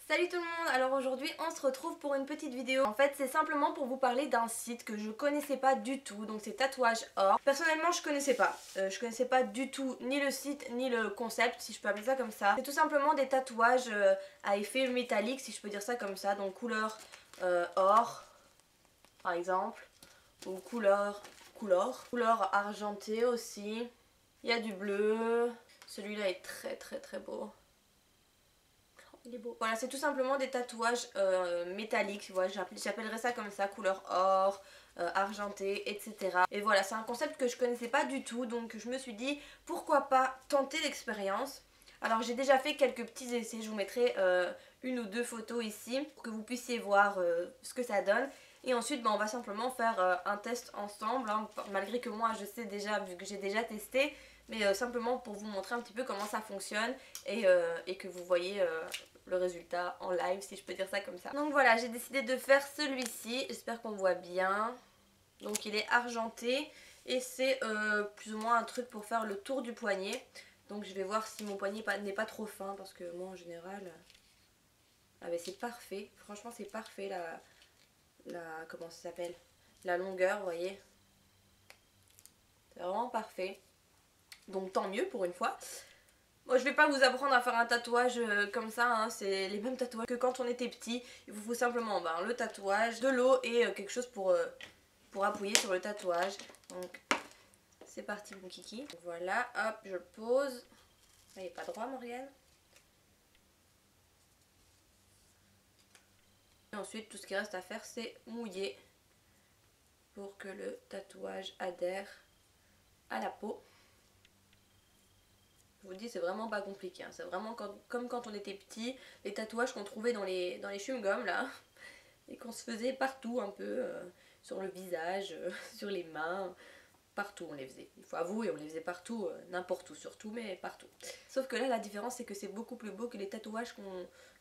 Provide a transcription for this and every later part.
Salut tout le monde, alors aujourd'hui on se retrouve pour une petite vidéo. En fait c'est simplement pour vous parler d'un site que je connaissais pas du tout, donc c'est Tatouage Or. Personnellement je connaissais pas du tout ni le site ni le concept, si je peux appeler ça comme ça. C'est tout simplement des tatouages à effet métallique, si je peux dire ça comme ça, donc couleur or par exemple, ou couleur argentée aussi. Il y a du bleu, celui-là est très beau. Il est beau. Voilà, c'est tout simplement des tatouages métalliques, voilà, j'appellerais ça comme ça, couleur or, argenté, etc. Et voilà, c'est un concept que je connaissais pas du tout, donc je me suis dit pourquoi pas tenter l'expérience. Alors j'ai déjà fait quelques petits essais, je vous mettrai une ou deux photos ici pour que vous puissiez voir ce que ça donne. Et ensuite on va simplement faire un test ensemble, hein, malgré que moi je sais déjà, vu que j'ai déjà testé, mais simplement pour vous montrer un petit peu comment ça fonctionne et que vous voyez le résultat en live, si je peux dire ça comme ça. Donc voilà, j'ai décidé de faire celui-ci, j'espère qu'on voit bien. Donc il est argenté et c'est plus ou moins un truc pour faire le tour du poignet. Donc je vais voir si mon poignet n'est pas trop fin, parce que moi en général... Ah mais c'est parfait, franchement c'est parfait comment ça s'appelle, la longueur, vous voyez. C'est vraiment parfait. Donc tant mieux pour une fois. Moi je vais pas vous apprendre à faire un tatouage comme ça, hein. C'est les mêmes tatouages que quand on était petit. Il vous faut simplement le tatouage, de l'eau et quelque chose pour appuyer sur le tatouage. Donc c'est parti mon kiki. Donc, voilà, hop, je le pose. Il n'est pas droit Morgane. Et ensuite tout ce qui reste à faire c'est mouiller pour que le tatouage adhère à la peau. Je vous dis, c'est vraiment pas compliqué, hein. C'est vraiment comme quand on était petit, les tatouages qu'on trouvait dans les chewing-gums là, et qu'on se faisait partout un peu, sur le visage, sur les mains, partout on les faisait. Il faut avouer, on les faisait partout, n'importe où surtout, mais partout. Sauf que là, la différence c'est que c'est beaucoup plus beau que les tatouages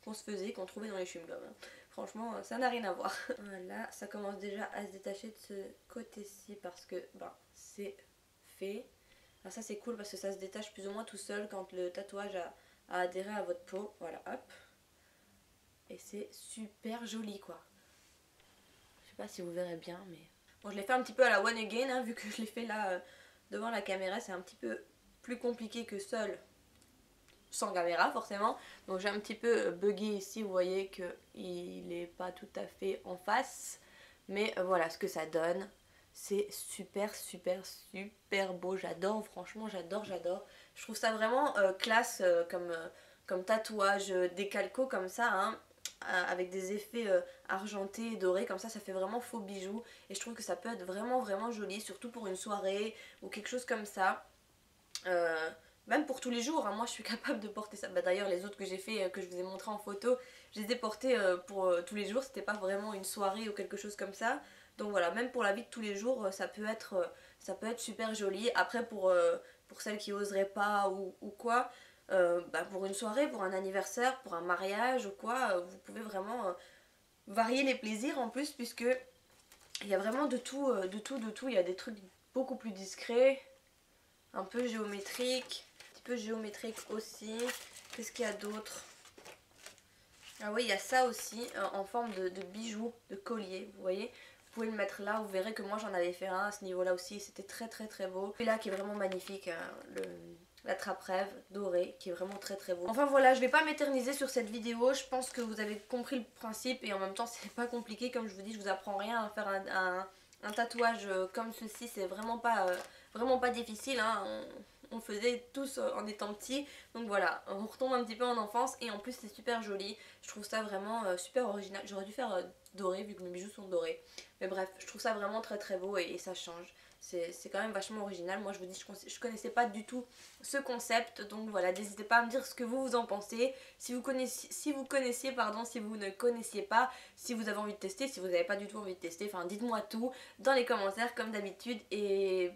qu'on se faisait, qu'on trouvait dans les chewing-gums, hein. Franchement, ça n'a rien à voir. Voilà, ça commence déjà à se détacher de ce côté-ci parce que c'est fait. Alors ça c'est cool parce que ça se détache plus ou moins tout seul quand le tatouage a adhéré à votre peau. Voilà, hop. Et c'est super joli quoi. Je sais pas si vous verrez bien, mais... Bon, je l'ai fait un petit peu à la one again, hein, vu que je l'ai fait là devant la caméra. C'est un petit peu plus compliqué que seul, sans caméra forcément. Donc j'ai un petit peu bugué ici, vous voyez qu'il n'est pas tout à fait en face. Mais voilà ce que ça donne. C'est super beau, j'adore, franchement j'adore. Je trouve ça vraiment classe comme tatouage décalco comme ça, hein, avec des effets argentés et dorés comme ça fait vraiment faux bijou. Et je trouve que ça peut être vraiment joli, surtout pour une soirée ou quelque chose comme ça. Même pour tous les jours, hein, moi je suis capable de porter ça. D'ailleurs les autres que j'ai fait, que je vous ai montré en photo, je les ai portés pour tous les jours, c'était pas vraiment une soirée ou quelque chose comme ça. Donc voilà, même pour la vie de tous les jours, ça peut être super joli. Après pour celles qui oseraient pas ou quoi, pour une soirée, pour un anniversaire, pour un mariage ou quoi, vous pouvez vraiment varier les plaisirs en plus, puisque il y a vraiment de tout. Il y a des trucs beaucoup plus discrets, un peu géométriques, un petit peu géométrique aussi. Qu'est-ce qu'il y a d'autre? Ah oui, il y a ça aussi en forme de bijoux, de collier, vous voyez. Vous pouvez le mettre là, vous verrez que moi j'en avais fait un à ce niveau là aussi, c'était très beau. Et là qui est vraiment magnifique, hein, la trappe-rêve dorée qui est vraiment très beau. Enfin voilà, je vais pas m'éterniser sur cette vidéo, je pense que vous avez compris le principe et en même temps c'est pas compliqué. Comme je vous dis, je vous apprends rien à faire un tatouage comme ceci, c'est vraiment pas difficile, hein. On le faisait tous en étant petits, donc voilà, on retombe un petit peu en enfance et en plus c'est super joli. Je trouve ça vraiment super original. J'aurais dû faire doré vu que mes bijoux sont dorés, mais bref, je trouve ça vraiment très beau et ça change. C'est quand même vachement original. Moi je vous dis, je connaissais pas du tout ce concept, donc voilà, n'hésitez pas à me dire ce que vous en pensez. Si vous connaissiez, pardon, si vous ne connaissiez pas, si vous avez envie de tester, si vous n'avez pas du tout envie de tester, enfin dites-moi tout dans les commentaires comme d'habitude. Et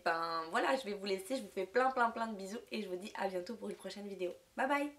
voilà, je vais vous laisser, je vous fais plein de bisous et je vous dis à bientôt pour une prochaine vidéo. Bye bye.